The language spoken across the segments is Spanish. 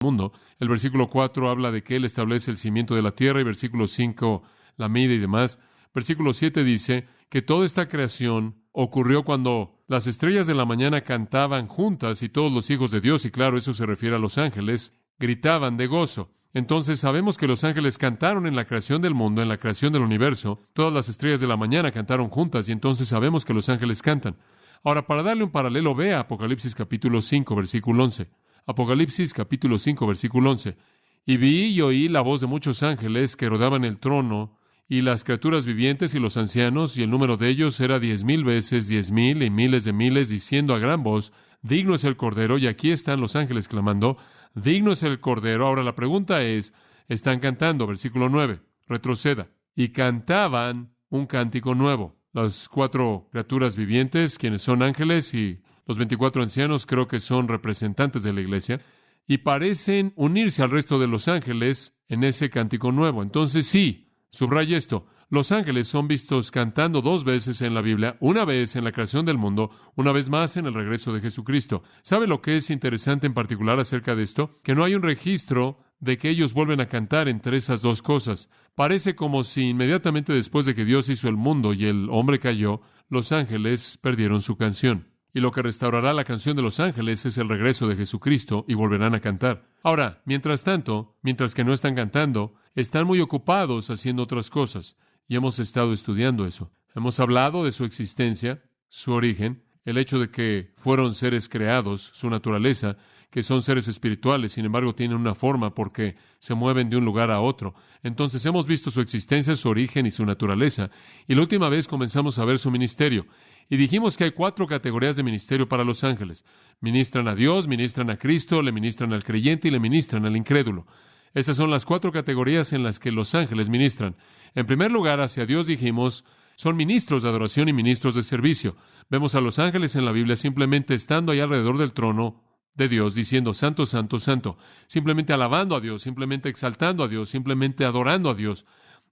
mundo. El versículo 4 habla de que Él establece el cimiento de la tierra y versículo 5 la mide y demás. Versículo 7 dice que toda esta creación ocurrió cuando las estrellas de la mañana cantaban juntas y todos los hijos de Dios, y claro, eso se refiere a los ángeles, gritaban de gozo. Entonces sabemos que los ángeles cantaron en la creación del mundo, en la creación del universo. Todas las estrellas de la mañana cantaron juntas y entonces sabemos que los ángeles cantan. Ahora, para darle un paralelo, vea Apocalipsis capítulo 5, versículo 11. Apocalipsis capítulo 5, versículo 11. Y vi y oí la voz de muchos ángeles que rodeaban el trono, y las criaturas vivientes y los ancianos, y el número de ellos era 10,000 veces 10,000 y miles de miles, diciendo a gran voz, digno es el Cordero. Y aquí están los ángeles clamando, digno es el Cordero. Ahora la pregunta es, están cantando, versículo 9, retroceda. Y cantaban un cántico nuevo. Las 4 criaturas vivientes, quienes son ángeles, y los 24 ancianos, creo que son representantes de la iglesia, y parecen unirse al resto de los ángeles en ese cántico nuevo. Entonces sí, subraya esto, los ángeles son vistos cantando 2 veces en la Biblia, una vez en la creación del mundo, una vez más en el regreso de Jesucristo. ¿Sabe lo que es interesante en particular acerca de esto? Que no hay un registro de que ellos vuelven a cantar entre esas 2 cosas. Parece como si inmediatamente después de que Dios hizo el mundo y el hombre cayó, los ángeles perdieron su canción. Y lo que restaurará la canción de los ángeles es el regreso de Jesucristo y volverán a cantar. Ahora, mientras tanto, mientras que no están cantando, están muy ocupados haciendo otras cosas. Y hemos estado estudiando eso. Hemos hablado de su existencia, su origen, el hecho de que fueron seres creados, su naturaleza, que son seres espirituales, sin embargo tienen una forma porque se mueven de un lugar a otro. Entonces hemos visto su existencia, su origen y su naturaleza. Y la última vez comenzamos a ver su ministerio. Y dijimos que hay 4 categorías de ministerio para los ángeles. Ministran a Dios, ministran a Cristo, le ministran al creyente y le ministran al incrédulo. Esas son las 4 categorías en las que los ángeles ministran. En primer lugar, hacia Dios dijimos, son ministros de adoración y ministros de servicio. Vemos a los ángeles en la Biblia simplemente estando ahí alrededor del trono de Dios, diciendo, santo, santo, santo, simplemente alabando a Dios, simplemente exaltando a Dios, simplemente adorando a Dios.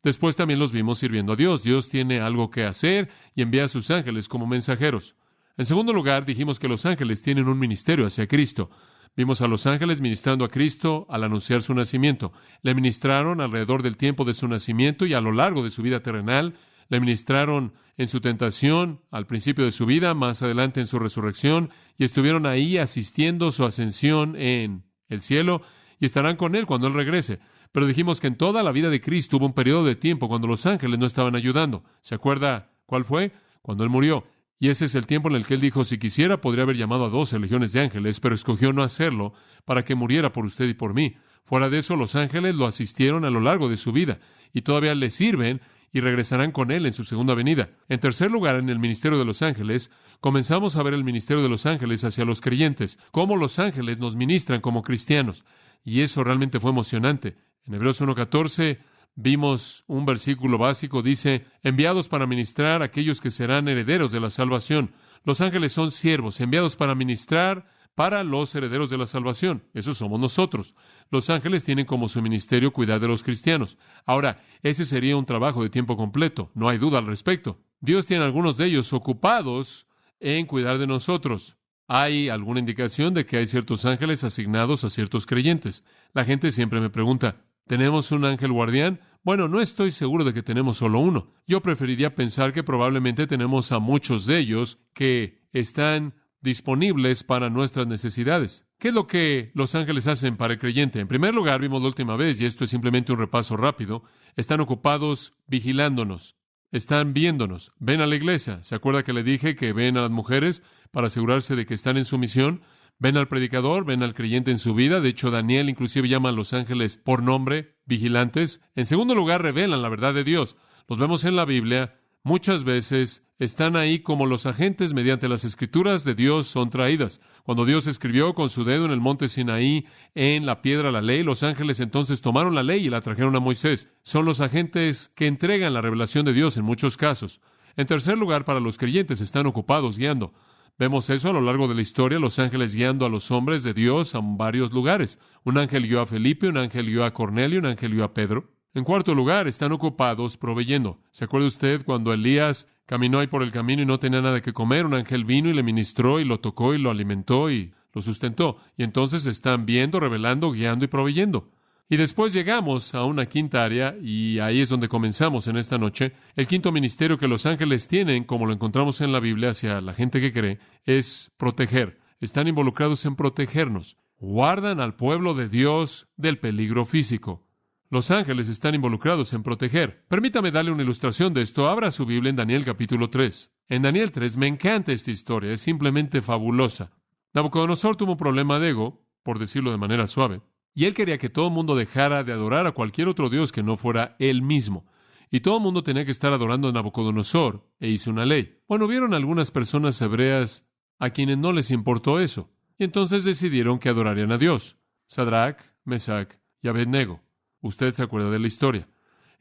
Después también los vimos sirviendo a Dios. Dios tiene algo que hacer y envía a sus ángeles como mensajeros. En segundo lugar, dijimos que los ángeles tienen un ministerio hacia Cristo. Vimos a los ángeles ministrando a Cristo al anunciar su nacimiento. Le ministraron alrededor del tiempo de su nacimiento y a lo largo de su vida terrenal. Le ministraron en su tentación, al principio de su vida, más adelante en su resurrección, y estuvieron ahí asistiendo su ascensión en el cielo, y estarán con Él cuando Él regrese. Pero dijimos que en toda la vida de Cristo hubo un periodo de tiempo cuando los ángeles no estaban ayudando. ¿Se acuerda cuál fue? Cuando Él murió. Y ese es el tiempo en el que Él dijo, si quisiera, podría haber llamado a 12 legiones de ángeles, pero escogió no hacerlo para que muriera por usted y por mí. Fuera de eso, los ángeles lo asistieron a lo largo de su vida, y todavía le sirven y regresarán con Él en su segunda venida. En tercer lugar, en el ministerio de los ángeles, comenzamos a ver el ministerio de los ángeles hacia los creyentes, cómo los ángeles nos ministran como cristianos. Y eso realmente fue emocionante. En Hebreos 1:14 vimos un versículo básico, dice, enviados para ministrar a aquellos que serán herederos de la salvación. Los ángeles son siervos, enviados para ministrar para los herederos de la salvación. Esos somos nosotros. Los ángeles tienen como su ministerio cuidar de los cristianos. Ahora, ese sería un trabajo de tiempo completo, no hay duda al respecto. Dios tiene a algunos de ellos ocupados en cuidar de nosotros. ¿Hay alguna indicación de que hay ciertos ángeles asignados a ciertos creyentes? La gente siempre me pregunta, ¿tenemos un ángel guardián? Bueno, no estoy seguro de que tenemos solo uno. Yo preferiría pensar que probablemente tenemos a muchos de ellos que están disponibles para nuestras necesidades. ¿Qué es lo que los ángeles hacen para el creyente? En primer lugar, vimos la última vez, y esto es simplemente un repaso rápido, están ocupados vigilándonos, están viéndonos, ven a la iglesia. ¿Se acuerda que le dije que ven a las mujeres para asegurarse de que están en su misión? Ven al predicador, ven al creyente en su vida. De hecho, Daniel inclusive llama a los ángeles por nombre, vigilantes. En segundo lugar, revelan la verdad de Dios. Los vemos en la Biblia. Muchas veces están ahí como los agentes mediante las escrituras de Dios son traídas. Cuando Dios escribió con su dedo en el monte Sinaí, en la piedra la ley, los ángeles entonces tomaron la ley y la trajeron a Moisés. Son los agentes que entregan la revelación de Dios en muchos casos. En tercer lugar, para los creyentes están ocupados guiando. Vemos eso a lo largo de la historia, los ángeles guiando a los hombres de Dios a varios lugares. Un ángel guió a Felipe, un ángel guió a Cornelio, un ángel guió a Pedro. En cuarto lugar, están ocupados proveyendo. ¿Se acuerda usted cuando Elías caminó ahí por el camino y no tenía nada que comer? Un ángel vino y le ministró y lo tocó y lo alimentó y lo sustentó. Y entonces están viendo, revelando, guiando y proveyendo. Y después llegamos a una quinta área, y ahí es donde comenzamos en esta noche. El quinto ministerio que los ángeles tienen, como lo encontramos en la Biblia hacia la gente que cree, es proteger. Están involucrados en protegernos. Guardan al pueblo de Dios del peligro físico. Los ángeles están involucrados en proteger. Permítame darle una ilustración de esto. Abra su Biblia en Daniel capítulo 3. En Daniel 3 me encanta esta historia, es simplemente fabulosa. Nabucodonosor tuvo un problema de ego, por decirlo de manera suave, y él quería que todo el mundo dejara de adorar a cualquier otro dios que no fuera él mismo. Y todo el mundo tenía que estar adorando a Nabucodonosor, e hizo una ley. Bueno, hubieron algunas personas hebreas a quienes no les importó eso, y entonces decidieron que adorarían a Dios. Sadrach, Mesach y Abednego. Usted se acuerda de la historia.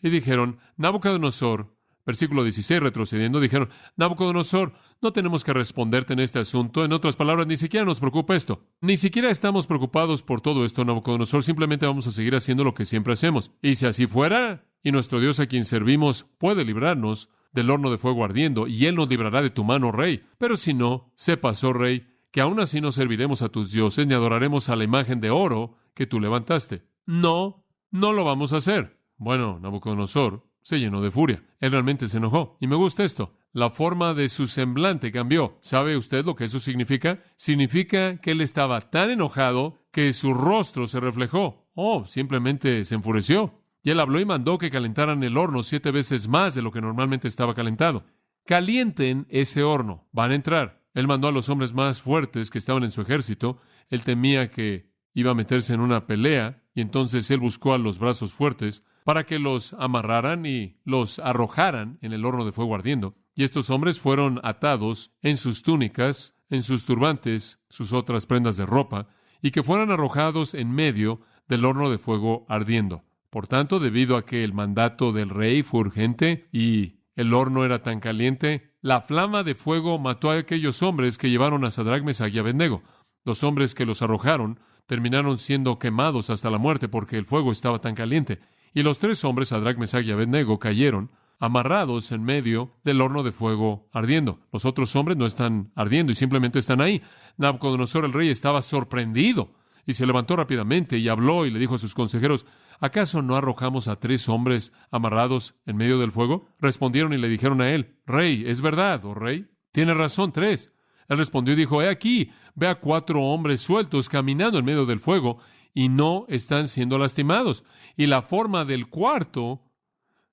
Y dijeron, Nabucodonosor, versículo 16, retrocediendo, dijeron, Nabucodonosor, no tenemos que responderte en este asunto. En otras palabras, ni siquiera nos preocupa esto. Ni siquiera estamos preocupados por todo esto, Nabucodonosor. Simplemente vamos a seguir haciendo lo que siempre hacemos. Y si así fuera, y nuestro Dios a quien servimos puede librarnos del horno de fuego ardiendo, y Él nos librará de tu mano, rey. Pero si no, sepas, oh rey, que aún así no serviremos a tus dioses, ni adoraremos a la imagen de oro que tú levantaste. No lo vamos a hacer. Bueno, Nabucodonosor se llenó de furia. Él realmente se enojó. Y me gusta esto. La forma de su semblante cambió. ¿Sabe usted lo que eso significa? Significa que él estaba tan enojado que su rostro se reflejó. Simplemente se enfureció. Y él habló y mandó que calentaran el horno 7 veces más de lo que normalmente estaba calentado. Calienten ese horno. Van a entrar. Él mandó a los hombres más fuertes que estaban en su ejército. Él temía que iba a meterse en una pelea, y entonces él buscó a los brazos fuertes para que los amarraran y los arrojaran en el horno de fuego ardiendo. Y estos hombres fueron atados en sus túnicas, en sus turbantes, sus otras prendas de ropa, y que fueran arrojados en medio del horno de fuego ardiendo. Por tanto, debido a que el mandato del rey fue urgente y el horno era tan caliente, la flama de fuego mató a aquellos hombres que llevaron a Sadrach, Mesach y Abednego. Los hombres que los arrojaron terminaron siendo quemados hasta la muerte porque el fuego estaba tan caliente. Y los 3 hombres, Sadrach, Mesach y Abednego, cayeron amarrados en medio del horno de fuego ardiendo. Los otros hombres no están ardiendo y simplemente están ahí. Nabucodonosor el rey estaba sorprendido y se levantó rápidamente y habló y le dijo a sus consejeros, ¿acaso no arrojamos a 3 hombres amarrados en medio del fuego? Respondieron y le dijeron a él, Rey, es verdad, oh rey, tiene razón, 3. Él respondió y dijo, he aquí, ve a 4 hombres sueltos caminando en medio del fuego y no están siendo lastimados. Y la forma del cuarto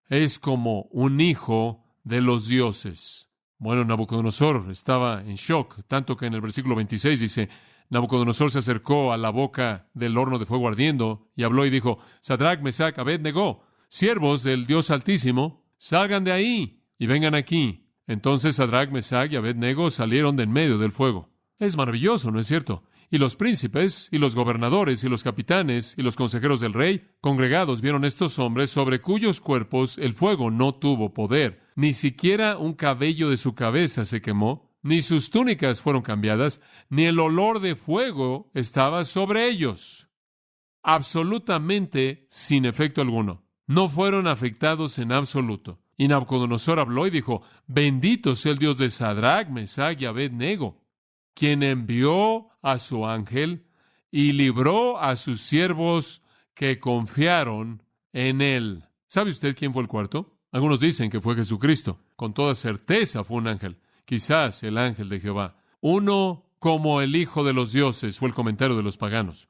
es como un hijo de los dioses. Bueno, Nabucodonosor estaba en shock, tanto que en el versículo 26 dice, Nabucodonosor se acercó a la boca del horno de fuego ardiendo y habló y dijo, Sadrach, Mesach, Abednego, siervos del Dios Altísimo, salgan de ahí y vengan aquí. Entonces Sadrach, Mesach y Abednego salieron de en medio del fuego. Es maravilloso, ¿no es cierto? Y los príncipes, y los gobernadores, y los capitanes, y los consejeros del rey, congregados, vieron estos hombres sobre cuyos cuerpos el fuego no tuvo poder. Ni siquiera un cabello de su cabeza se quemó, ni sus túnicas fueron cambiadas, ni el olor de fuego estaba sobre ellos. Absolutamente sin efecto alguno. No fueron afectados en absoluto. Y Nabucodonosor habló y dijo, bendito sea el Dios de Sadrach, Mesach y Abednego, quien envió a su ángel y libró a sus siervos que confiaron en él. ¿Sabe usted quién fue el cuarto? Algunos dicen que fue Jesucristo. Con toda certeza fue un ángel. Quizás el ángel de Jehová. Uno como el Hijo de los dioses, fue el comentario de los paganos.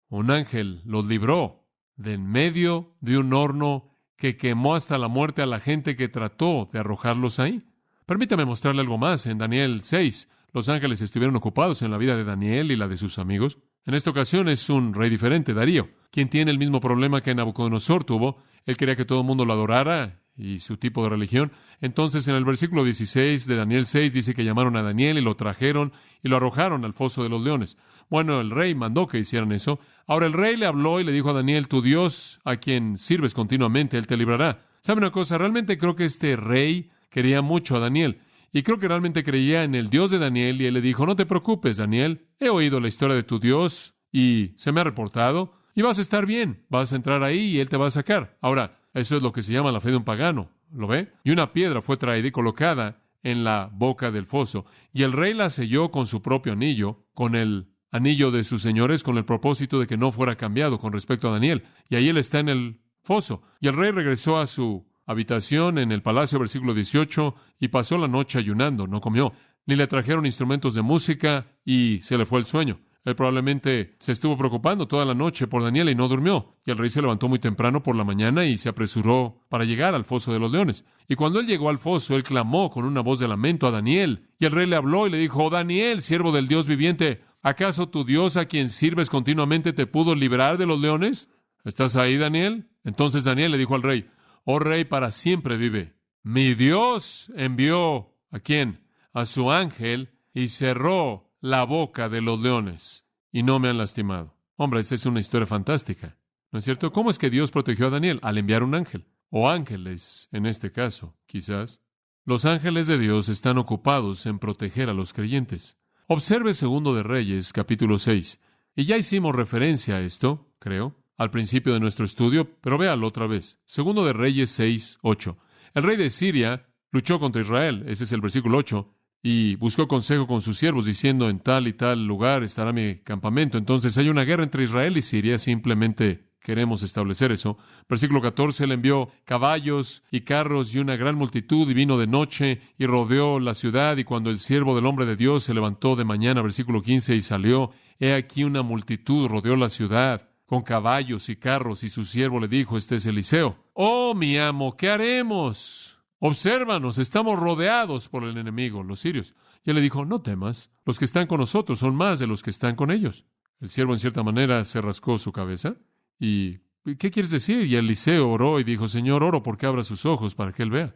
Un ángel los libró de en medio de un horno que quemó hasta la muerte a la gente que trató de arrojarlos ahí. Permítame mostrarle algo más. En Daniel 6, los ángeles estuvieron ocupados en la vida de Daniel y la de sus amigos. En esta ocasión es un rey diferente, Darío, quien tiene el mismo problema que Nabucodonosor tuvo. Él quería que todo el mundo lo adorara y su tipo de religión. Entonces, en el versículo 16 de Daniel 6 dice que llamaron a Daniel y lo trajeron y lo arrojaron al foso de los leones. Bueno, el rey mandó que hicieran eso. Ahora el rey le habló y le dijo a Daniel, tu Dios, a quien sirves continuamente, él te librará. ¿Sabe una cosa? Realmente creo que este rey quería mucho a Daniel. Y creo que realmente creía en el Dios de Daniel. Y él le dijo, no te preocupes, Daniel. He oído la historia de tu Dios y se me ha reportado. Y vas a estar bien. Vas a entrar ahí y él te va a sacar. Ahora, eso es lo que se llama la fe de un pagano. ¿Lo ve? Y una piedra fue traída y colocada en la boca del foso. Y el rey la selló con su propio anillo, con el anillo de sus señores con el propósito de que no fuera cambiado con respecto a Daniel. Y ahí él está en el foso. Y el rey regresó a su habitación en el palacio, versículo 18, y pasó la noche ayunando, no comió, ni le trajeron instrumentos de música, y se le fue el sueño. Él probablemente se estuvo preocupando toda la noche por Daniel y no durmió. Y el rey se levantó muy temprano por la mañana y se apresuró para llegar al foso de los leones. Y cuando él llegó al foso, él clamó con una voz de lamento a Daniel. Y el rey le habló y le dijo: «Oh, Daniel, siervo del Dios viviente, ¿acaso tu Dios, a quien sirves continuamente, te pudo librar de los leones? ¿Estás ahí, Daniel?» Entonces Daniel le dijo al rey: «Oh rey, para siempre vive. Mi Dios envió ¿a quién? A su ángel y cerró la boca de los leones y no me han lastimado». Hombre, esa es una historia fantástica, ¿no es cierto? ¿Cómo es que Dios protegió a Daniel? Al enviar un ángel, o ángeles en este caso, quizás. Los ángeles de Dios están ocupados en proteger a los creyentes. Observe Segundo de Reyes, capítulo 6. Y ya hicimos referencia a esto, creo, al principio de nuestro estudio, pero véalo otra vez. Segundo de Reyes 6, 8. El rey de Siria luchó contra Israel, ese es el versículo 8, y buscó consejo con sus siervos, diciendo: «En tal y tal lugar estará mi campamento». Entonces hay una guerra entre Israel y Siria, simplemente queremos establecer eso. Versículo 14, él envió caballos y carros y una gran multitud, y vino de noche y rodeó la ciudad, y cuando el siervo del hombre de Dios se levantó de mañana, versículo 15, y salió, he aquí una multitud rodeó la ciudad con caballos y carros, y su siervo le dijo, este es Eliseo: «Oh, mi amo, ¿qué haremos? Obsérvanos, estamos rodeados por el enemigo, los sirios». Y él le dijo: «No temas, los que están con nosotros son más de los que están con ellos». El siervo, en cierta manera, se rascó su cabeza. ¿Y qué quieres decir? Y Eliseo oró y dijo: «Señor, oro porque abra sus ojos para que él vea».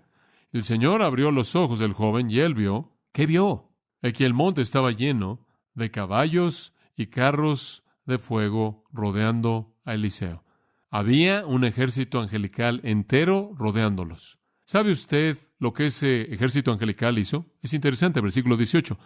El Señor abrió los ojos del joven y él vio. ¿Qué vio? Que el monte estaba lleno de caballos y carros de fuego rodeando a Eliseo. Había un ejército angelical entero rodeándolos. ¿Sabe usted lo que ese ejército angelical hizo? Es interesante, versículo 18.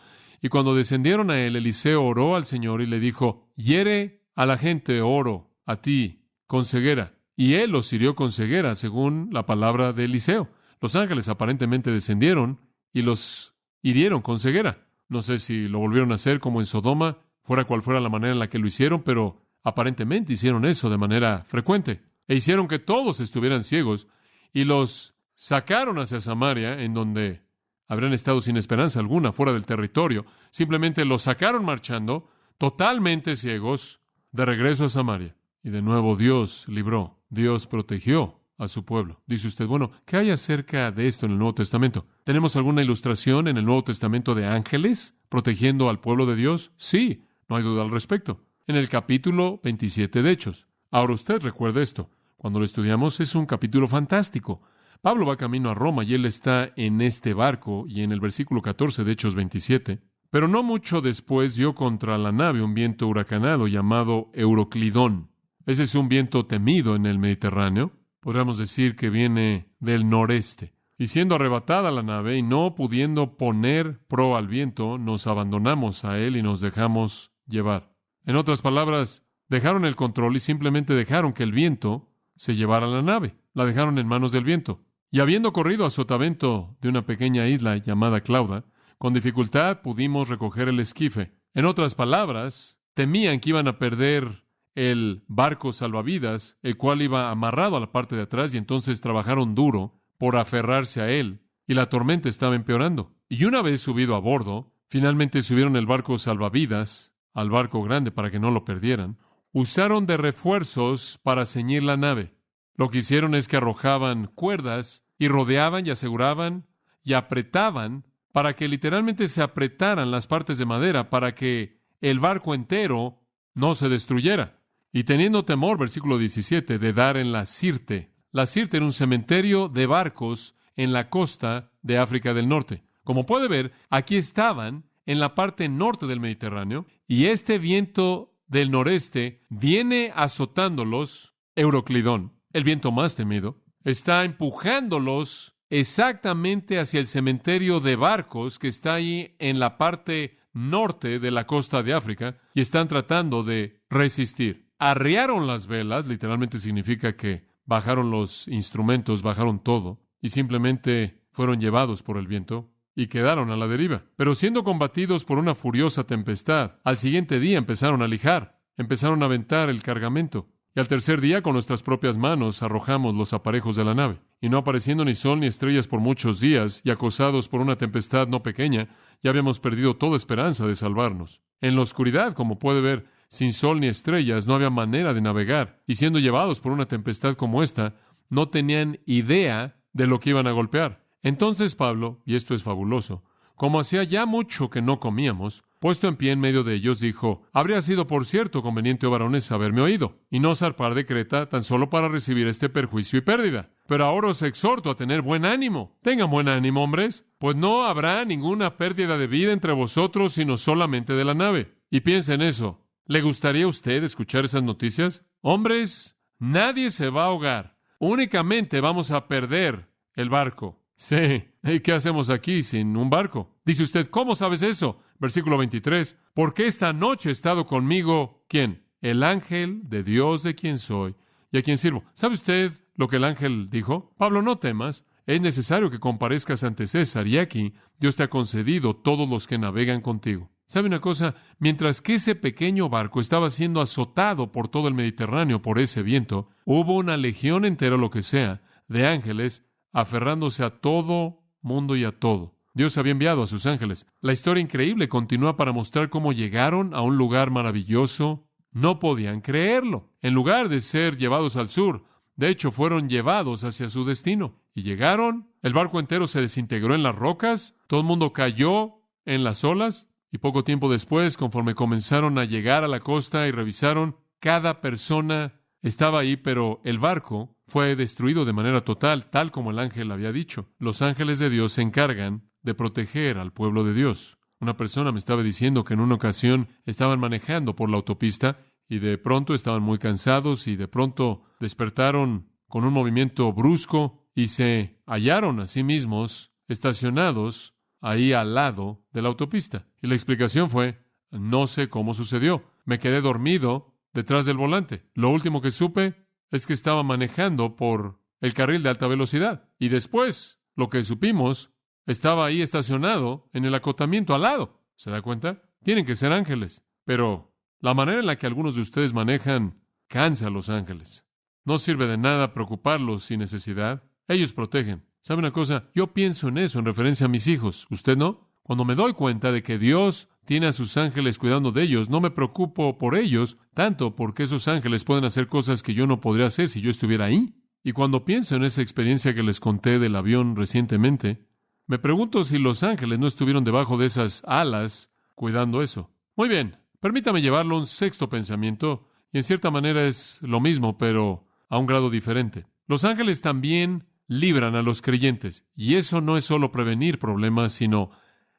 Y cuando descendieron a él, Eliseo oró al Señor y le dijo: «Hiere a la gente, oro a ti, con ceguera». Y él los hirió con ceguera, según la palabra de Eliseo. Los ángeles aparentemente descendieron y los hirieron con ceguera. No sé si lo volvieron a hacer como en Sodoma, fuera cual fuera la manera en la que lo hicieron, pero aparentemente hicieron eso de manera frecuente. E hicieron que todos estuvieran ciegos y los sacaron hacia Samaria, en donde habrían estado sin esperanza alguna, fuera del territorio. Simplemente los sacaron marchando, totalmente ciegos, de regreso a Samaria. Y de nuevo Dios libró, Dios protegió a su pueblo. Dice usted: «Bueno, ¿qué hay acerca de esto en el Nuevo Testamento? ¿Tenemos alguna ilustración en el Nuevo Testamento de ángeles protegiendo al pueblo de Dios?» Sí, no hay duda al respecto. En el capítulo 27 de Hechos. Ahora usted recuerda esto. Cuando lo estudiamos es un capítulo fantástico. Pablo va camino a Roma y él está en este barco, y en el versículo 14 de Hechos 27, pero no mucho después dio contra la nave un viento huracanado llamado Euroclidón. Ese es un viento temido en el Mediterráneo. Podríamos decir que viene del noreste. Y siendo arrebatada la nave y no pudiendo poner proa al viento, nos abandonamos a él y nos dejamos llevar. En otras palabras, dejaron el control y simplemente dejaron que el viento se llevara la nave. La dejaron en manos del viento. Y habiendo corrido a sotavento de una pequeña isla llamada Clauda, con dificultad pudimos recoger el esquife. En otras palabras, temían que iban a perder el barco salvavidas, el cual iba amarrado a la parte de atrás, y entonces trabajaron duro por aferrarse a él, y la tormenta estaba empeorando. Y una vez subido a bordo, finalmente subieron el barco salvavidas al barco grande para que no lo perdieran. Usaron de refuerzos para ceñir la nave. Lo que hicieron es que arrojaban cuerdas y rodeaban y aseguraban y apretaban para que literalmente se apretaran las partes de madera para que el barco entero no se destruyera. Y teniendo temor, versículo 17, de dar en la Sirte. La Sirte era un cementerio de barcos en la costa de África del Norte. Como puede ver, aquí estaban en la parte norte del Mediterráneo, y este viento del noreste viene azotándolos, Euroclidón, el viento más temido, está empujándolos exactamente hacia el cementerio de barcos que está ahí en la parte norte de la costa de África, y están tratando de resistir. Arriaron las velas, literalmente significa que bajaron los instrumentos, bajaron todo, y simplemente fueron llevados por el viento. y quedaron a la deriva. Pero siendo combatidos por una furiosa tempestad, al siguiente día empezaron a lijar, empezaron a aventar el cargamento. Y al tercer día, con nuestras propias manos, arrojamos los aparejos de la nave. Y no apareciendo ni sol ni estrellas por muchos días, y acosados por una tempestad no pequeña, ya habíamos perdido toda esperanza de salvarnos. En la oscuridad, como puede ver, sin sol ni estrellas, no había manera de navegar. Y siendo llevados por una tempestad como esta, no tenían idea de lo que iban a golpear. Entonces Pablo, y esto es fabuloso, como hacía ya mucho que no comíamos, puesto en pie en medio de ellos, dijo: habría sido, por cierto, conveniente, oh varones, haberme oído, y no zarpar de Creta tan solo para recibir este perjuicio y pérdida. Pero ahora os exhorto a tener buen ánimo. Tengan buen ánimo, hombres, pues no habrá ninguna pérdida de vida entre vosotros, sino solamente de la nave. Y piensen en eso. ¿Le gustaría a usted escuchar esas noticias? Hombres, nadie se va a ahogar. Únicamente vamos a perder el barco. Sí. ¿Y qué hacemos aquí sin un barco? Dice usted, ¿cómo sabes eso? Versículo 23. Porque esta noche ha estado conmigo, ¿quién? El ángel de Dios de quien soy y a quien sirvo. ¿Sabe usted lo que el ángel dijo? Pablo, no temas. Es necesario que comparezcas ante César y aquí Dios te ha concedido todos los que navegan contigo. ¿Sabe una cosa? Mientras que ese pequeño barco estaba siendo azotado por todo el Mediterráneo por ese viento, hubo una legión entera, lo que sea, de ángeles aferrándose a todo mundo y a todo. Dios había enviado a sus ángeles. La historia increíble continúa para mostrar cómo llegaron a un lugar maravilloso. No podían creerlo. En lugar de ser llevados al sur, de hecho, fueron llevados hacia su destino. Y llegaron, el barco entero se desintegró en las rocas, todo el mundo cayó en las olas, y poco tiempo después, conforme comenzaron a llegar a la costa y revisaron, cada persona estaba ahí, pero el barco fue destruido de manera total, tal como el ángel había dicho. Los ángeles de Dios se encargan de proteger al pueblo de Dios. Una persona me estaba diciendo que en una ocasión estaban manejando por la autopista y de pronto estaban muy cansados y de pronto despertaron con un movimiento brusco y se hallaron a sí mismos estacionados ahí al lado de la autopista. Y la explicación fue: no sé cómo sucedió. Me quedé dormido detrás del volante. Lo último que supe es que estaba manejando por el carril de alta velocidad. Y después, lo que supimos, estaba ahí estacionado en el acotamiento al lado. ¿Se da cuenta? Tienen que ser ángeles. Pero la manera en la que algunos de ustedes manejan cansa a los ángeles. No sirve de nada preocuparlos sin necesidad. Ellos protegen. ¿Sabe una cosa? Yo pienso en eso en referencia a mis hijos. ¿Usted no? Cuando me doy cuenta de que Dios tiene a sus ángeles cuidando de ellos, no me preocupo por ellos tanto, porque esos ángeles pueden hacer cosas que yo no podría hacer si yo estuviera ahí. Y cuando pienso en esa experiencia que les conté del avión recientemente, me pregunto si los ángeles no estuvieron debajo de esas alas cuidando eso. Muy bien, permítame llevarlo a un sexto pensamiento, y en cierta manera es lo mismo, pero a un grado diferente. Los ángeles también libran a los creyentes, y eso no es solo prevenir problemas, sino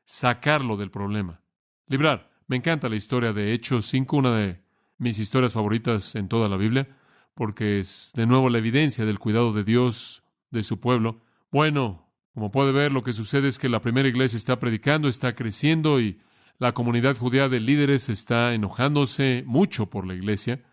sacarlo del problema. Librar. Me encanta la historia de Hechos 5, una de mis historias favoritas en toda la Biblia, porque es de nuevo la evidencia del cuidado de Dios de su pueblo. Bueno, como puede ver, lo que sucede es que la primera iglesia está predicando, está creciendo, y la comunidad judía de líderes está enojándose mucho por la iglesia.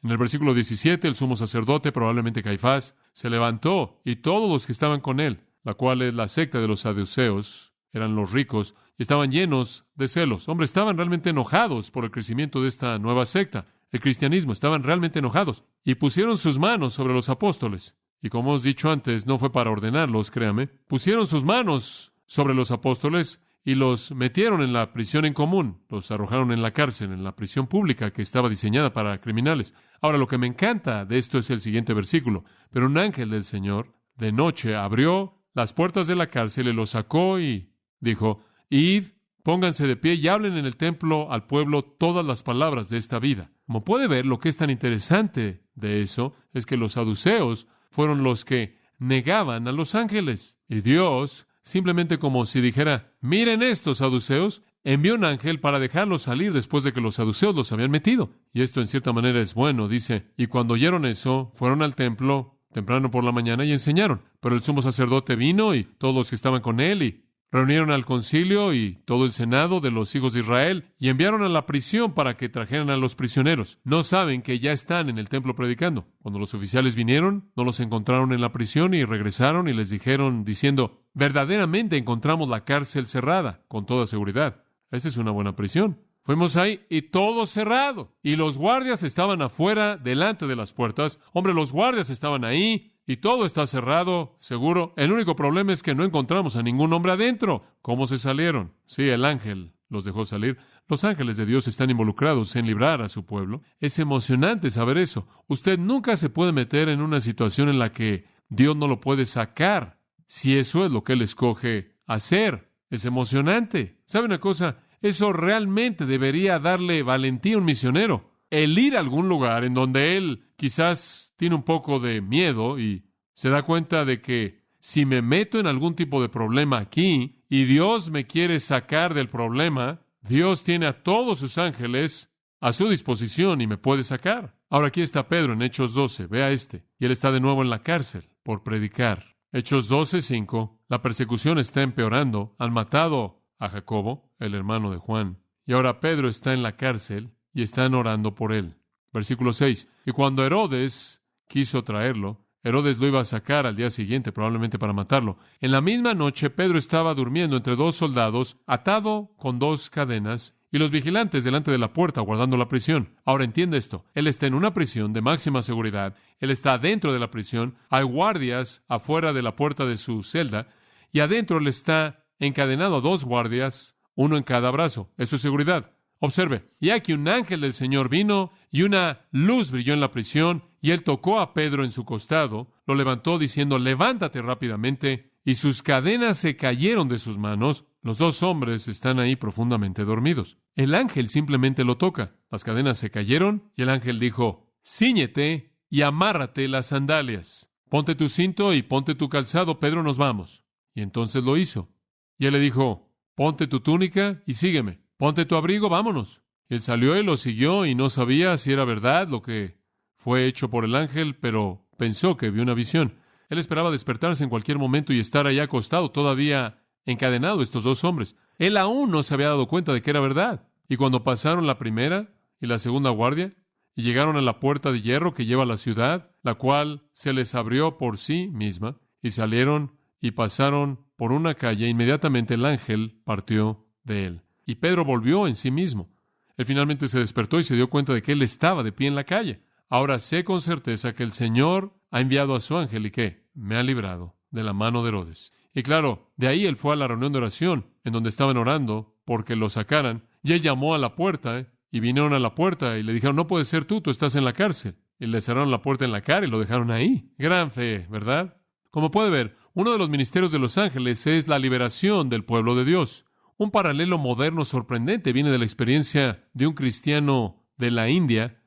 En el versículo 17, el sumo sacerdote, probablemente Caifás, se levantó, y todos los que estaban con él, la cual es la secta de los saduceos, eran los ricos, y estaban llenos de celos. Hombre, estaban realmente enojados por el crecimiento de esta nueva secta, el cristianismo. Estaban realmente enojados, y pusieron sus manos sobre los apóstoles. Y como os he dicho antes, no fue para ordenarlos, créame. Pusieron sus manos sobre los apóstoles y los metieron en la prisión en común. Los arrojaron en la cárcel, en la prisión pública que estaba diseñada para criminales. Ahora, lo que me encanta de esto es el siguiente versículo. Pero un ángel del Señor, de noche, abrió las puertas de la cárcel y los sacó y dijo: id, pónganse de pie y hablen en el templo al pueblo todas las palabras de esta vida. Como puede ver, lo que es tan interesante de eso es que los saduceos fueron los que negaban a los ángeles. Y Dios, simplemente como si dijera: miren estos saduceos, envió un ángel para dejarlos salir después de que los saduceos los habían metido. Y esto en cierta manera es bueno, dice. Y cuando oyeron eso, fueron al templo temprano por la mañana y enseñaron. Pero el sumo sacerdote vino y todos los que estaban con él, y Reunieron al concilio y todo el senado de los hijos de Israel y enviaron a la prisión para que trajeran a los prisioneros. No saben que ya están en el templo predicando. Cuando los oficiales vinieron, no los encontraron en la prisión y regresaron y les dijeron diciendo, verdaderamente encontramos la cárcel cerrada, con toda seguridad. Esta es una buena prisión. Fuimos ahí y todo cerrado. Y los guardias estaban afuera, delante de las puertas. Hombre, los guardias estaban ahí. Y todo está cerrado, seguro. El único problema es que no encontramos a ningún hombre adentro. ¿Cómo se salieron? Sí, el ángel los dejó salir. Los ángeles de Dios están involucrados en librar a su pueblo. Es emocionante saber eso. Usted nunca se puede meter en una situación en la que Dios no lo puede sacar, si eso es lo que Él escoge hacer. Es emocionante. ¿Sabe una cosa? Eso realmente debería darle valentía a un misionero. El ir a algún lugar en donde él quizás tiene un poco de miedo y se da cuenta de que si me meto en algún tipo de problema aquí y Dios me quiere sacar del problema, Dios tiene a todos sus ángeles a su disposición y me puede sacar. Ahora aquí está Pedro en Hechos 12, vea y él está de nuevo en la cárcel por predicar. Hechos 12:5, la persecución está empeorando, han matado a Jacobo, el hermano de Juan, y ahora Pedro está en la cárcel y están orando por él. Versículo 6. Y cuando Herodes quiso traerlo, Herodes lo iba a sacar al día siguiente, probablemente para matarlo. En la misma noche, Pedro estaba durmiendo entre dos soldados, atado con dos cadenas, y los vigilantes delante de la puerta guardando la prisión. Ahora entiende esto. Él está en una prisión de máxima seguridad. Él está dentro de la prisión. Hay guardias afuera de la puerta de su celda, y adentro él está encadenado a dos guardias, uno en cada brazo. Eso es seguridad. Observe, y aquí un ángel del Señor vino y una luz brilló en la prisión y él tocó a Pedro en su costado, lo levantó diciendo, levántate rápidamente, y sus cadenas se cayeron de sus manos. Los dos hombres están ahí profundamente dormidos. El ángel simplemente lo toca. Las cadenas se cayeron y el ángel dijo, cíñete y amárrate las sandalias. Ponte tu cinto y ponte tu calzado, Pedro, nos vamos. Y entonces lo hizo. Y él le dijo, ponte tu túnica y sígueme. Ponte tu abrigo, vámonos. Él salió y lo siguió y no sabía si era verdad lo que fue hecho por el ángel, pero pensó que vio una visión. Él esperaba despertarse en cualquier momento y estar allá acostado, todavía encadenado, estos dos hombres. Él aún no se había dado cuenta de que era verdad. Y cuando pasaron la primera y la segunda guardia y llegaron a la puerta de hierro que lleva a la ciudad, la cual se les abrió por sí misma, y salieron y pasaron por una calle, inmediatamente el ángel partió de él. Y Pedro volvió en sí mismo. Él finalmente se despertó y se dio cuenta de que él estaba de pie en la calle. Ahora sé con certeza que el Señor ha enviado a su ángel y que me ha librado de la mano de Herodes. Y claro, de ahí él fue a la reunión de oración, en donde estaban orando porque lo sacaran. Y él llamó a la puerta y vinieron a la puerta y le dijeron, no puedes ser tú estás en la cárcel. Y le cerraron la puerta en la cara y lo dejaron ahí. Gran fe, ¿verdad? Como puede ver, uno de los ministerios de los ángeles es la liberación del pueblo de Dios. Un paralelo moderno sorprendente viene de la experiencia de un cristiano de la India,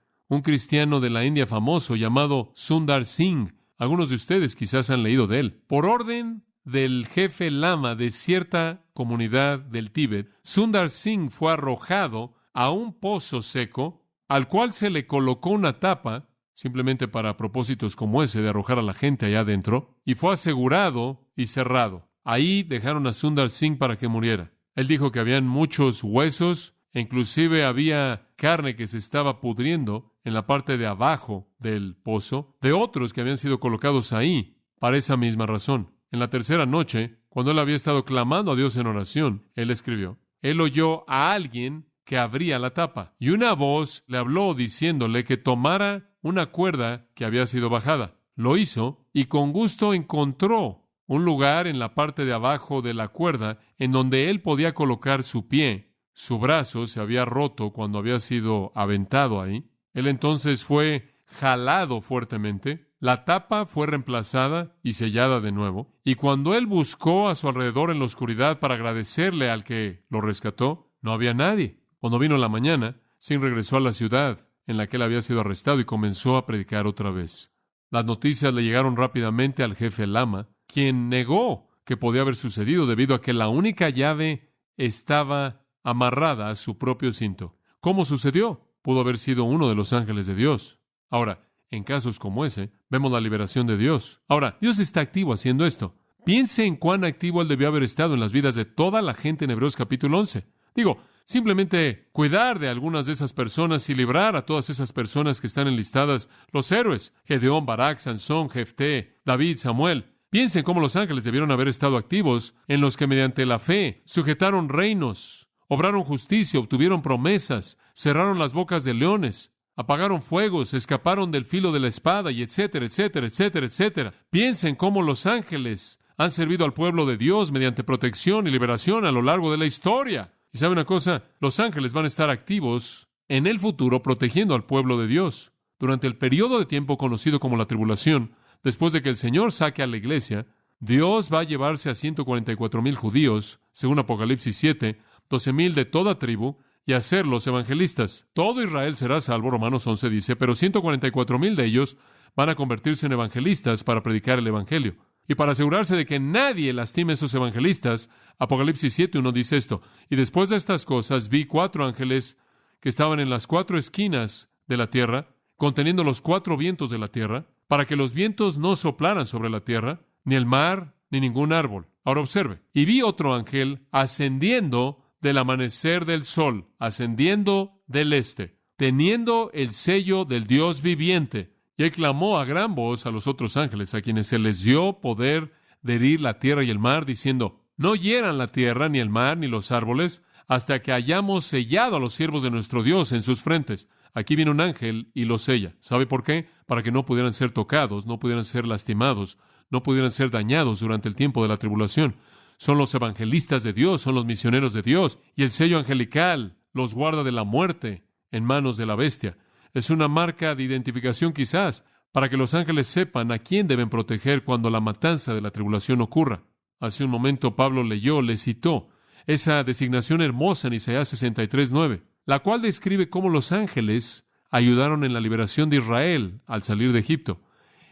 famoso llamado Sundar Singh. Algunos de ustedes quizás han leído de él. Por orden del jefe lama de cierta comunidad del Tíbet, Sundar Singh fue arrojado a un pozo seco, al cual se le colocó una tapa, simplemente para propósitos como ese de arrojar a la gente allá adentro, y fue asegurado y cerrado. Ahí dejaron a Sundar Singh para que muriera. Él dijo que habían muchos huesos, e inclusive había carne que se estaba pudriendo en la parte de abajo del pozo, de otros que habían sido colocados ahí para esa misma razón. En la tercera noche, cuando él había estado clamando a Dios en oración, él escribió, él oyó a alguien que abría la tapa, y una voz le habló diciéndole que tomara una cuerda que había sido bajada. Lo hizo, y con gusto encontró un lugar en la parte de abajo de la cuerda en donde él podía colocar su pie. Su brazo se había roto cuando había sido aventado ahí. Él entonces fue jalado fuertemente. La tapa fue reemplazada y sellada de nuevo. Y cuando él buscó a su alrededor en la oscuridad para agradecerle al que lo rescató, no había nadie. Cuando vino la mañana, Singh regresó a la ciudad en la que él había sido arrestado y comenzó a predicar otra vez. Las noticias le llegaron rápidamente al jefe lama, quien negó que podía haber sucedido debido a que la única llave estaba amarrada a su propio cinto. ¿Cómo sucedió? Pudo haber sido uno de los ángeles de Dios. Ahora, en casos como ese, vemos la liberación de Dios. Ahora, Dios está activo haciendo esto. Piense en cuán activo él debió haber estado en las vidas de toda la gente en Hebreos capítulo 11. Digo, simplemente cuidar de algunas de esas personas y librar a todas esas personas que están enlistadas, los héroes, Gedeón, Barak, Sansón, Jefté, David, Samuel. Piensen cómo los ángeles debieron haber estado activos en los que mediante la fe sujetaron reinos, obraron justicia, obtuvieron promesas, cerraron las bocas de leones, apagaron fuegos, escaparon del filo de la espada y etcétera, etcétera, etcétera, etcétera. Piensen cómo los ángeles han servido al pueblo de Dios mediante protección y liberación a lo largo de la historia. Y ¿sabe una cosa? Los ángeles van a estar activos en el futuro protegiendo al pueblo de Dios. Durante el periodo de tiempo conocido como la tribulación, después de que el Señor saque a la iglesia, Dios va a llevarse a 144,000 judíos, según Apocalipsis 7, 12,000 de toda tribu, y hacerlos evangelistas. Todo Israel será salvo, Romanos 11 dice, pero 144,000 de ellos van a convertirse en evangelistas para predicar el evangelio. Y para asegurarse de que nadie lastime a esos evangelistas, Apocalipsis 7:1 dice esto: y después de estas cosas vi 4 ángeles que estaban en las 4 esquinas de la tierra, conteniendo los 4 vientos de la tierra, para que los vientos no soplaran sobre la tierra, ni el mar, ni ningún árbol. Ahora observe. Y vi otro ángel ascendiendo del amanecer del sol, ascendiendo del este, teniendo el sello del Dios viviente. Y él clamó a gran voz a los otros ángeles, a quienes se les dio poder de herir la tierra y el mar, diciendo: no hieran la tierra, ni el mar, ni los árboles, hasta que hayamos sellado a los siervos de nuestro Dios en sus frentes. Aquí viene un ángel y los sella. ¿Sabe por qué? Para que no pudieran ser tocados, no pudieran ser lastimados, no pudieran ser dañados durante el tiempo de la tribulación. Son los evangelistas de Dios, son los misioneros de Dios, y el sello angelical los guarda de la muerte en manos de la bestia. Es una marca de identificación quizás, para que los ángeles sepan a quién deben proteger cuando la matanza de la tribulación ocurra. Hace un momento Pablo le citó esa designación hermosa en Isaías 63:9, la cual describe cómo los ángeles ayudaron en la liberación de Israel al salir de Egipto.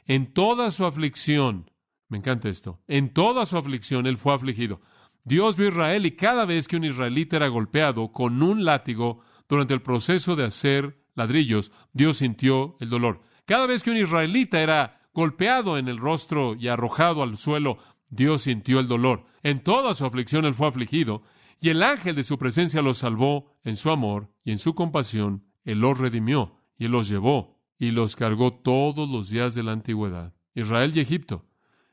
En toda su aflicción, me encanta esto, en toda su aflicción él fue afligido. Dios vio a Israel, y cada vez que un israelita era golpeado con un látigo durante el proceso de hacer ladrillos, Dios sintió el dolor. Cada vez que un israelita era golpeado en el rostro y arrojado al suelo, Dios sintió el dolor. En toda su aflicción él fue afligido, y el ángel de su presencia los salvó en su amor y en su compasión. Él los redimió y él los llevó y los cargó todos los días de la antigüedad. Israel y Egipto.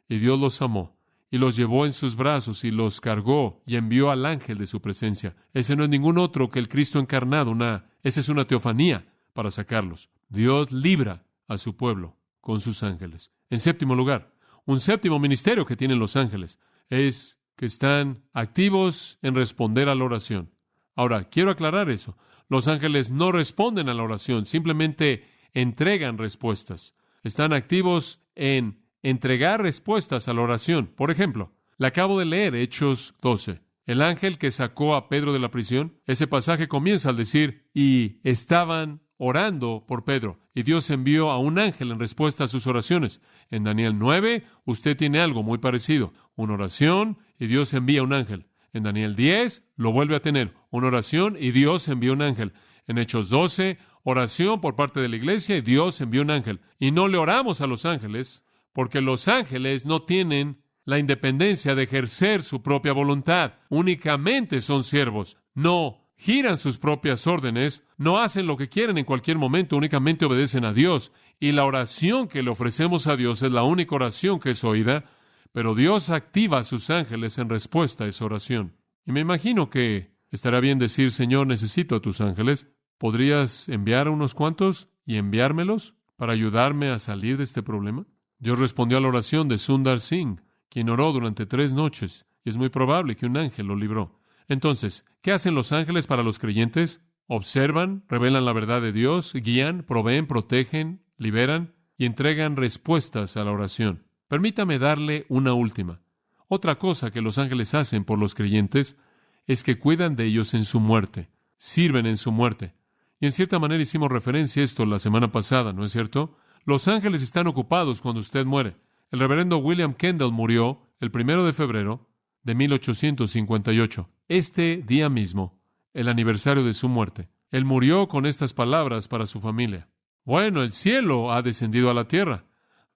Y Dios los amó y los llevó en sus brazos y los cargó y envió al ángel de su presencia. Ese no es ningún otro que el Cristo encarnado. Esa es una teofanía para sacarlos. Dios libra a su pueblo con sus ángeles. En séptimo lugar, un séptimo ministerio que tienen los ángeles es que están activos en responder a la oración. Ahora, quiero aclarar eso. Los ángeles no responden a la oración, simplemente entregan respuestas. Están activos en entregar respuestas a la oración. Por ejemplo, le acabo de leer Hechos 12. El ángel que sacó a Pedro de la prisión, ese pasaje comienza al decir: y estaban orando por Pedro, y Dios envió a un ángel en respuesta a sus oraciones. En Daniel 9, usted tiene algo muy parecido, una oración y Dios envía un ángel. En Daniel 10, lo vuelve a tener, una oración y Dios envía un ángel. En Hechos 12, oración por parte de la iglesia y Dios envía un ángel. Y no le oramos a los ángeles, porque los ángeles no tienen la independencia de ejercer su propia voluntad. Únicamente son siervos. No giran sus propias órdenes, no hacen lo que quieren en cualquier momento, únicamente obedecen a Dios. Y la oración que le ofrecemos a Dios es la única oración que es oída, pero Dios activa a sus ángeles en respuesta a esa oración. Y me imagino que estará bien decir: Señor, necesito a tus ángeles. ¿Podrías enviar a unos cuantos y enviármelos para ayudarme a salir de este problema? Dios respondió a la oración de Sundar Singh, quien oró durante 3 noches, y es muy probable que un ángel lo libró. Entonces, ¿qué hacen los ángeles para los creyentes? Observan, revelan la verdad de Dios, guían, proveen, protegen, liberan y entregan respuestas a la oración. Permítame darle una última. Otra cosa que los ángeles hacen por los creyentes es que cuidan de ellos en su muerte, sirven en su muerte. Y en cierta manera hicimos referencia a esto la semana pasada, ¿no es cierto? Los ángeles están ocupados cuando usted muere. El reverendo William Kendall murió el 1 de febrero de 1858. Este día mismo, el aniversario de su muerte. Él murió con estas palabras para su familia: bueno, el cielo ha descendido a la tierra.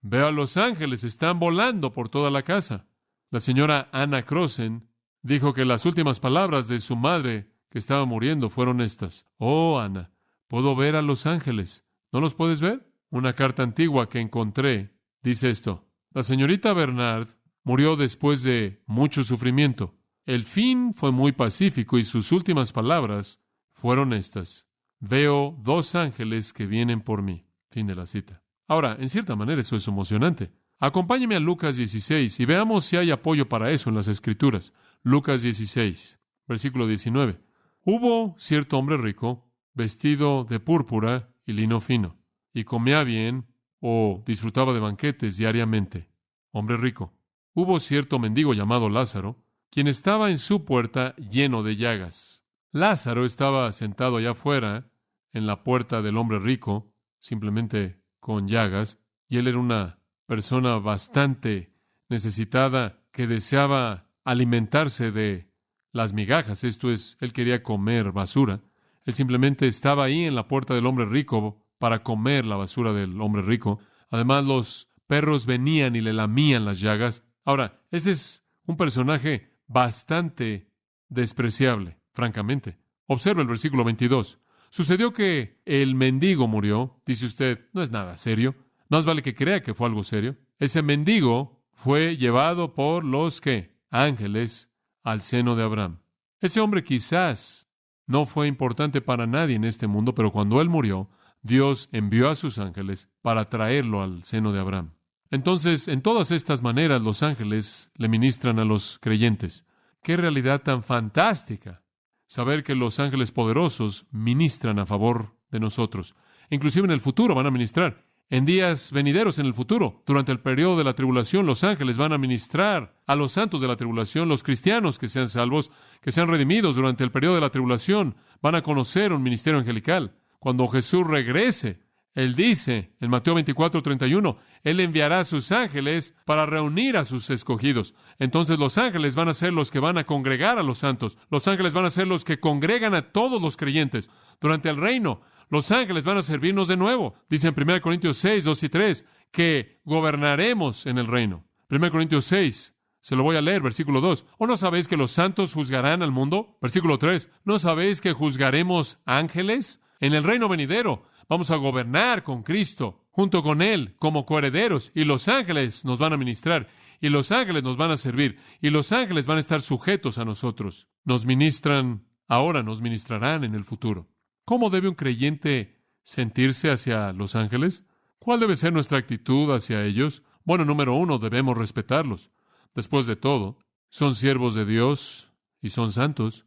Veo a los ángeles, están volando por toda la casa. La señora Anna Crossen dijo que las últimas palabras de su madre que estaba muriendo fueron estas: Oh, Ana, puedo ver a los ángeles. ¿No los puedes ver? Una carta antigua que encontré dice esto: la señorita Bernard murió después de mucho sufrimiento. El fin fue muy pacífico y sus últimas palabras fueron estas: veo 2 ángeles que vienen por mí. Fin de la cita. Ahora, en cierta manera eso es emocionante. Acompáñeme a Lucas 16 y veamos si hay apoyo para eso en las Escrituras. Lucas 16, versículo 19. Hubo cierto hombre rico, vestido de púrpura y lino fino, y comía bien o disfrutaba de banquetes diariamente. Hombre rico. Hubo cierto mendigo llamado Lázaro, quien estaba en su puerta lleno de llagas. Lázaro estaba sentado allá afuera, en la puerta del hombre rico, simplemente con llagas, y él era una persona bastante necesitada que deseaba alimentarse de las migajas. Esto es, él quería comer basura. Él simplemente estaba ahí en la puerta del hombre rico para comer la basura del hombre rico. Además, los perros venían y le lamían las llagas. Ahora, ese es un personaje bastante despreciable, francamente. Observa el versículo 22. Sucedió que el mendigo murió. Dice usted, no es nada serio. Más vale que crea que fue algo serio. Ese mendigo fue llevado por los ¿qué? Ángeles al seno de Abraham. Ese hombre quizás no fue importante para nadie en este mundo, pero cuando él murió, Dios envió a sus ángeles para traerlo al seno de Abraham. Entonces, en todas estas maneras, los ángeles le ministran a los creyentes. ¡Qué realidad tan fantástica! Saber que los ángeles poderosos ministran a favor de nosotros. Inclusive en el futuro van a ministrar. En días venideros en el futuro, durante el periodo de la tribulación, los ángeles van a ministrar a los santos de la tribulación, los cristianos que sean salvos, que sean redimidos durante el periodo de la tribulación, van a conocer un ministerio angelical. Cuando Jesús regrese, Él dice en Mateo 24:31, Él enviará a sus ángeles para reunir a sus escogidos. Entonces los ángeles van a ser los que van a congregar a los santos. Los ángeles van a ser los que congregan a todos los creyentes. Durante el reino, los ángeles van a servirnos de nuevo. Dice en 1 Corintios 6, 2 y 3, que gobernaremos en el reino. 1 Corintios 6, se lo voy a leer, versículo 2. ¿O no sabéis que los santos juzgarán al mundo? Versículo 3, ¿no sabéis que juzgaremos ángeles? En el reino venidero vamos a gobernar con Cristo, junto con Él, como coherederos, y los ángeles nos van a ministrar, y los ángeles nos van a servir, y los ángeles van a estar sujetos a nosotros. Nos ministran ahora, nos ministrarán en el futuro. ¿Cómo debe un creyente sentirse hacia los ángeles? ¿Cuál debe ser nuestra actitud hacia ellos? Bueno, número 1, debemos respetarlos. Después de todo, son siervos de Dios y son santos.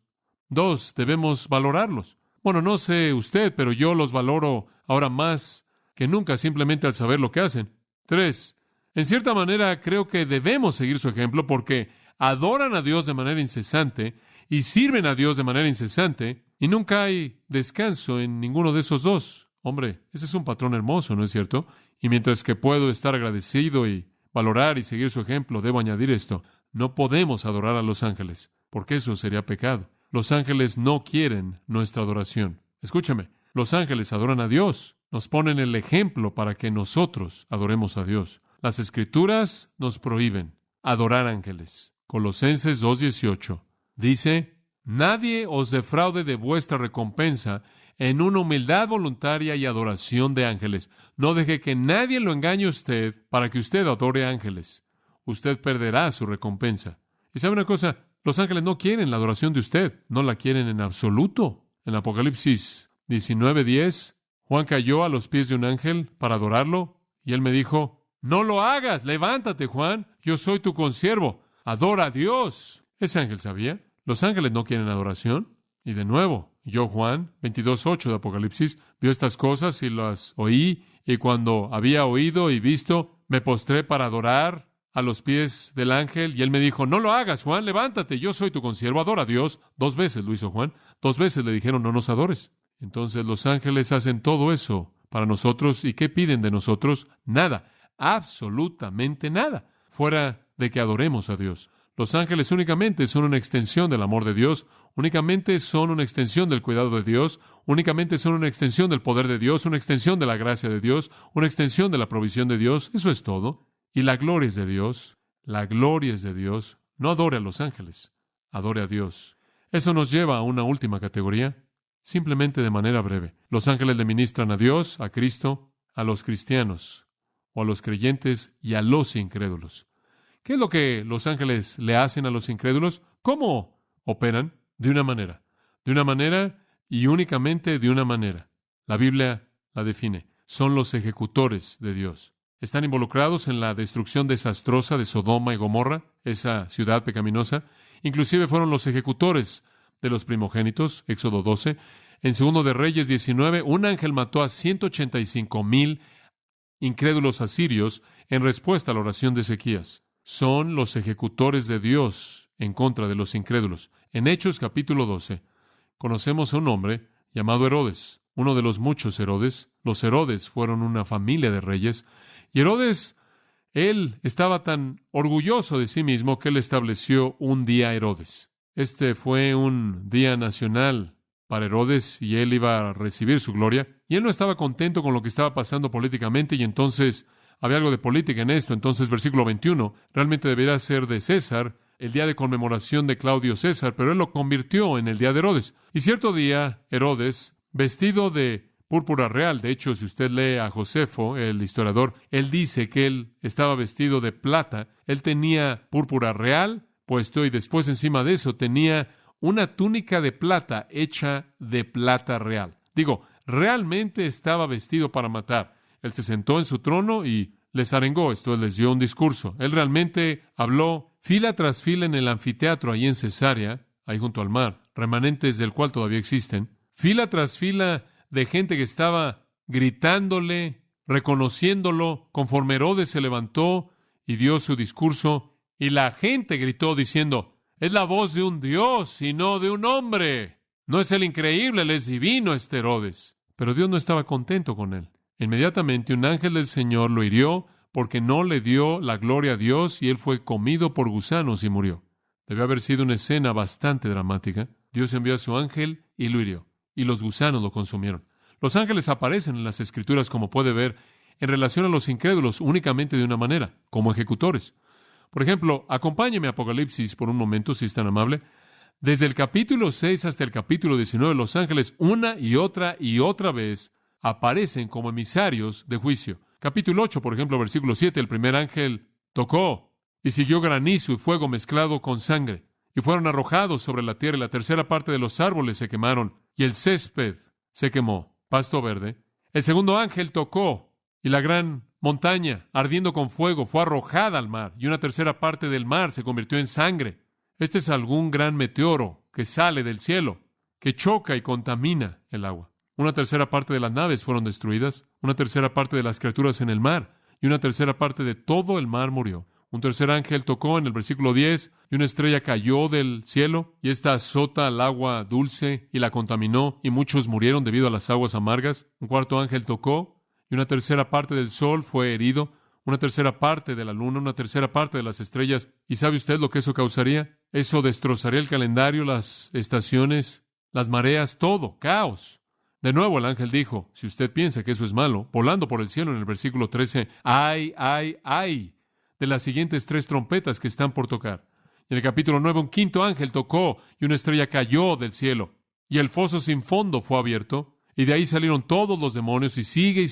2, debemos valorarlos. Bueno, no sé usted, pero yo los valoro ahora más que nunca simplemente al saber lo que hacen. 3, en cierta manera creo que debemos seguir su ejemplo porque adoran a Dios de manera incesante y sirven a Dios de manera incesante y nunca hay descanso en ninguno de esos dos. Hombre, ese es un patrón hermoso, ¿no es cierto? Y mientras que puedo estar agradecido y valorar y seguir su ejemplo, debo añadir esto: no podemos adorar a los ángeles, porque eso sería pecado. Los ángeles no quieren nuestra adoración. Escúchame, los ángeles adoran a Dios. Nos ponen el ejemplo para que nosotros adoremos a Dios. Las Escrituras nos prohíben adorar ángeles. Colosenses 2:18 dice: nadie os defraude de vuestra recompensa en una humildad voluntaria y adoración de ángeles. No deje que nadie lo engañe a usted para que usted adore ángeles. Usted perderá su recompensa. ¿Y sabe una cosa? Los ángeles no quieren la adoración de usted. No la quieren en absoluto. En Apocalipsis 19:10, Juan cayó a los pies de un ángel para adorarlo, y él me dijo: no lo hagas, levántate, Juan, yo soy tu consiervo, adora a Dios. Ese ángel sabía. Los ángeles no quieren adoración. Y de nuevo, yo, Juan 22:8 de Apocalipsis, vio estas cosas y las oí, y cuando había oído y visto, me postré para adorar a los pies del ángel, y él me dijo: no lo hagas, Juan, levántate, yo soy tu consiervo, adora a Dios. 2 veces lo hizo Juan. 2 veces le dijeron: no nos adores. Entonces los ángeles hacen todo eso para nosotros. ¿Y qué piden de nosotros? Nada, absolutamente nada, fuera de que adoremos a Dios. Los ángeles únicamente son una extensión del amor de Dios, únicamente son una extensión del cuidado de Dios, únicamente son una extensión del poder de Dios, una extensión de la gracia de Dios, una extensión de la provisión de Dios. Eso es todo. Y la gloria es de Dios, la gloria es de Dios, no adore a los ángeles, adore a Dios. Eso nos lleva a una última categoría, simplemente de manera breve. Los ángeles le ministran a Dios, a Cristo, a los cristianos, o a los creyentes y a los incrédulos. ¿Qué es lo que los ángeles le hacen a los incrédulos? ¿Cómo operan? De una manera y únicamente de una manera. La Biblia la define. Son los ejecutores de Dios. Están involucrados en la destrucción desastrosa de Sodoma y Gomorra, esa ciudad pecaminosa. Inclusive fueron los ejecutores de los primogénitos, Éxodo 12. En 2 de Reyes 19, un ángel mató a 185,000 incrédulos asirios en respuesta a la oración de Ezequías. Son los ejecutores de Dios en contra de los incrédulos. En Hechos capítulo 12, conocemos a un hombre llamado Herodes, uno de los muchos Herodes. Los Herodes fueron una familia de reyes. Y Herodes, él estaba tan orgulloso de sí mismo que él estableció un día Herodes. Este fue un día nacional para Herodes y él iba a recibir su gloria. Y él no estaba contento con lo que estaba pasando políticamente y entonces había algo de política en esto. Entonces, versículo 21, realmente debería ser de César, el día de conmemoración de Claudio César, pero él lo convirtió en el día de Herodes. Y cierto día, Herodes, vestido de púrpura real, de hecho, si usted lee a Josefo, el historiador, él dice que él estaba vestido de plata, él tenía púrpura real puesto y después encima de eso tenía una túnica de plata hecha de plata real. Digo, realmente estaba vestido para matar. Él se sentó en su trono y les arengó, esto les dio un discurso. Él realmente habló fila tras fila en el anfiteatro ahí en Cesarea, ahí junto al mar, remanentes del cual todavía existen, fila tras fila de gente que estaba gritándole, reconociéndolo, conforme Herodes se levantó y dio su discurso, y la gente gritó diciendo, es la voz de un Dios y no de un hombre. No es el increíble, él es divino, este Herodes. Pero Dios no estaba contento con él. Inmediatamente un ángel del Señor lo hirió porque no le dio la gloria a Dios y él fue comido por gusanos y murió. Debe haber sido una escena bastante dramática. Dios envió a su ángel y lo hirió, y los gusanos lo consumieron. Los ángeles aparecen en las Escrituras, como puede ver, en relación a los incrédulos únicamente de una manera, como ejecutores. Por ejemplo, acompáñeme a Apocalipsis por un momento, si es tan amable. Desde el capítulo 6 hasta el capítulo 19, los ángeles una y otra vez aparecen como emisarios de juicio. Capítulo 8, por ejemplo, versículo 7, el primer ángel tocó y siguió granizo y fuego mezclado con sangre, y fueron arrojados sobre la tierra, y la tercera parte de los árboles se quemaron, y el césped se quemó, pasto verde. El segundo ángel tocó, y la gran montaña, ardiendo con fuego, fue arrojada al mar, y una tercera parte del mar se convirtió en sangre. Este es algún gran meteoro que sale del cielo, que choca y contamina el agua. Una tercera parte de las naves fueron destruidas, una tercera parte de las criaturas en el mar, y una tercera parte de todo el mar murió. Un tercer ángel tocó en el versículo 10, y una estrella cayó del cielo, y esta azota al agua dulce y la contaminó, y muchos murieron debido a las aguas amargas. Un cuarto ángel tocó, y una tercera parte del sol fue herido, una tercera parte de la luna, una tercera parte de las estrellas. ¿Y sabe usted lo que eso causaría? Eso destrozaría el calendario, las estaciones, las mareas, todo, caos. De nuevo el ángel dijo, si usted piensa que eso es malo, volando por el cielo en el versículo 13, ¡ay, ay, ay! De las siguientes 3 trompetas que están por tocar. En el capítulo 9, un quinto ángel tocó y una estrella cayó del cielo. Y el foso sin fondo fue abierto, y de ahí salieron todos los demonios, y sigue,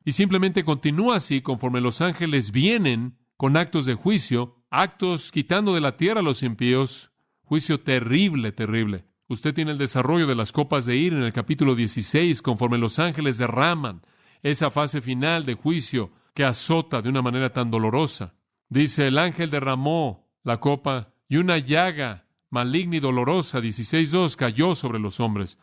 y simplemente continúa así conforme los ángeles vienen con actos de juicio, actos quitando de la tierra a los impíos, juicio terrible, terrible. Usted tiene el desarrollo de las copas de ira en el capítulo 16, conforme los ángeles derraman esa fase final de juicio que azota de una manera tan dolorosa. Dice, el ángel derramó la copa y una llaga maligna y dolorosa, 16:2, cayó sobre los hombres.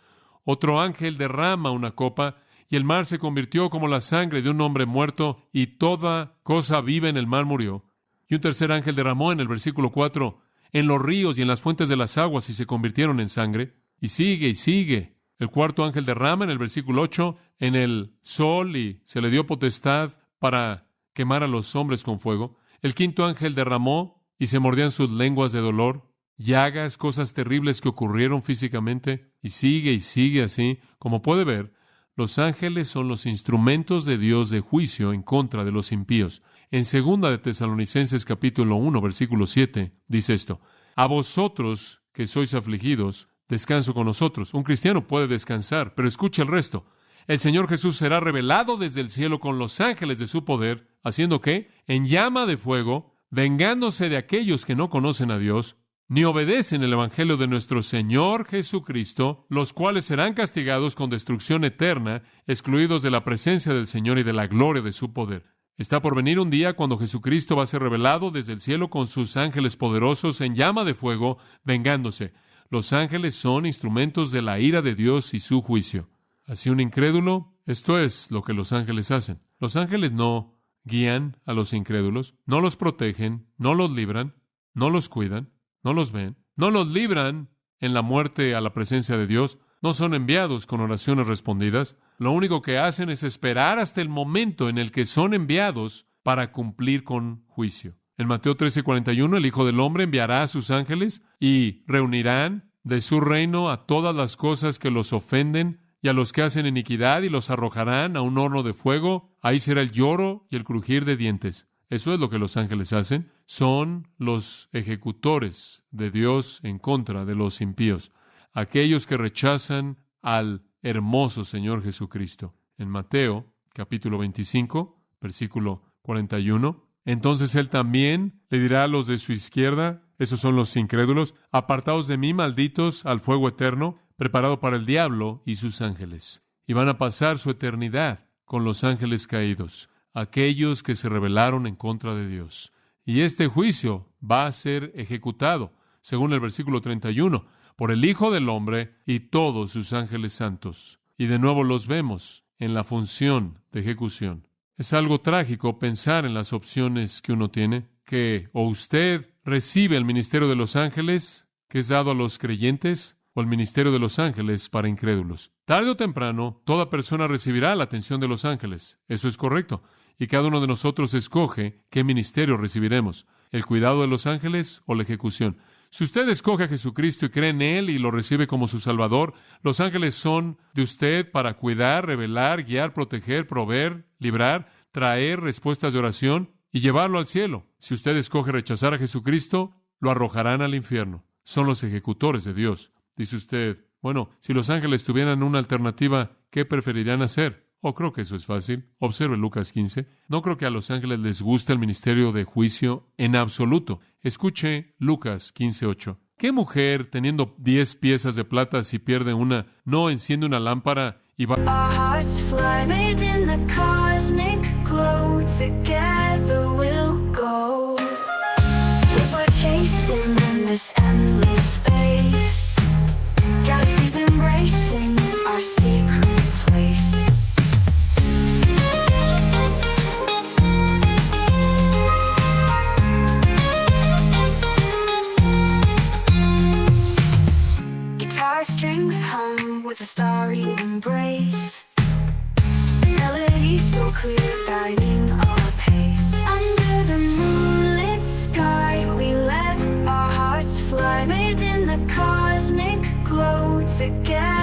Otro ángel derrama una copa y el mar se convirtió como la sangre de un hombre muerto y toda cosa viva en el mar murió. Y un tercer ángel derramó en el versículo 4 en los ríos y en las fuentes de las aguas y se convirtieron en sangre. Y sigue. El cuarto ángel derrama en el versículo 8 en el sol y se le dio potestad para quemar a los hombres con fuego. El quinto ángel derramó y se mordían sus lenguas de dolor. Llagas, cosas terribles que ocurrieron físicamente. Y sigue así. Como puede ver, los ángeles son los instrumentos de Dios de juicio en contra de los impíos. En 2 de Tesalonicenses capítulo 1, versículo 7, dice esto: a vosotros que sois afligidos, descanso con nosotros. Un cristiano puede descansar, pero escuche el resto. El Señor Jesús será revelado desde el cielo con los ángeles de su poder, ¿haciendo qué? En llama de fuego, vengándose de aquellos que no conocen a Dios, ni obedecen el Evangelio de nuestro Señor Jesucristo, los cuales serán castigados con destrucción eterna, excluidos de la presencia del Señor y de la gloria de su poder. Está por venir un día cuando Jesucristo va a ser revelado desde el cielo con sus ángeles poderosos en llama de fuego, vengándose. Los ángeles son instrumentos de la ira de Dios y su juicio. Así un incrédulo, esto es lo que los ángeles hacen. Los ángeles no guían a los incrédulos, no los protegen, no los libran, no los cuidan, no los ven, no los libran en la muerte a la presencia de Dios, no son enviados con oraciones respondidas. Lo único que hacen es esperar hasta el momento en el que son enviados para cumplir con juicio. En Mateo 13:41, el Hijo del Hombre enviará a sus ángeles y reunirán de su reino a todas las cosas que los ofenden y a los que hacen iniquidad, y los arrojarán a un horno de fuego. Ahí será el lloro y el crujir de dientes. Eso es lo que los ángeles hacen. Son los ejecutores de Dios en contra de los impíos, aquellos que rechazan al hermoso Señor Jesucristo. En Mateo, capítulo 25, versículo 41, entonces Él también le dirá a los de su izquierda, esos son los incrédulos: apartaos de mí, malditos, al fuego eterno, preparado para el diablo y sus ángeles. Y van a pasar su eternidad con los ángeles caídos, aquellos que se rebelaron en contra de Dios. Y este juicio va a ser ejecutado, según el versículo 31, por el Hijo del Hombre y todos sus ángeles santos. Y de nuevo los vemos en la función de ejecución. Es algo trágico pensar en las opciones que uno tiene, que o usted recibe el ministerio de los ángeles, que es dado a los creyentes, o el ministerio de los ángeles para incrédulos. Tarde o temprano, toda persona recibirá la atención de los ángeles. Eso es correcto. Y cada uno de nosotros escoge qué ministerio recibiremos: el cuidado de los ángeles o la ejecución. Si usted escoge a Jesucristo y cree en Él y lo recibe como su Salvador, los ángeles son de usted para cuidar, revelar, guiar, proteger, proveer, librar, traer respuestas de oración y llevarlo al cielo. Si usted escoge rechazar a Jesucristo, lo arrojarán al infierno. Son los ejecutores de Dios. Dice usted: bueno, si los ángeles tuvieran una alternativa, ¿qué preferirían hacer? Creo que eso es fácil. Observe Lucas 15. No creo que a los ángeles les guste el ministerio de juicio en absoluto. Escuche Lucas 15:8. ¿Qué mujer, teniendo 10 piezas de plata, si pierde una, no enciende una lámpara y va... Our hearts fly made in the cosmic glow. Together we'll go. 'Cause we're chasing in this endless space. Galaxies embracing our secret place. Guitar strings hum with a starry embrace. Melody so clear, guiding our pace. Under the moonlit sky, we let our hearts fly, made in the cosmic glow. Together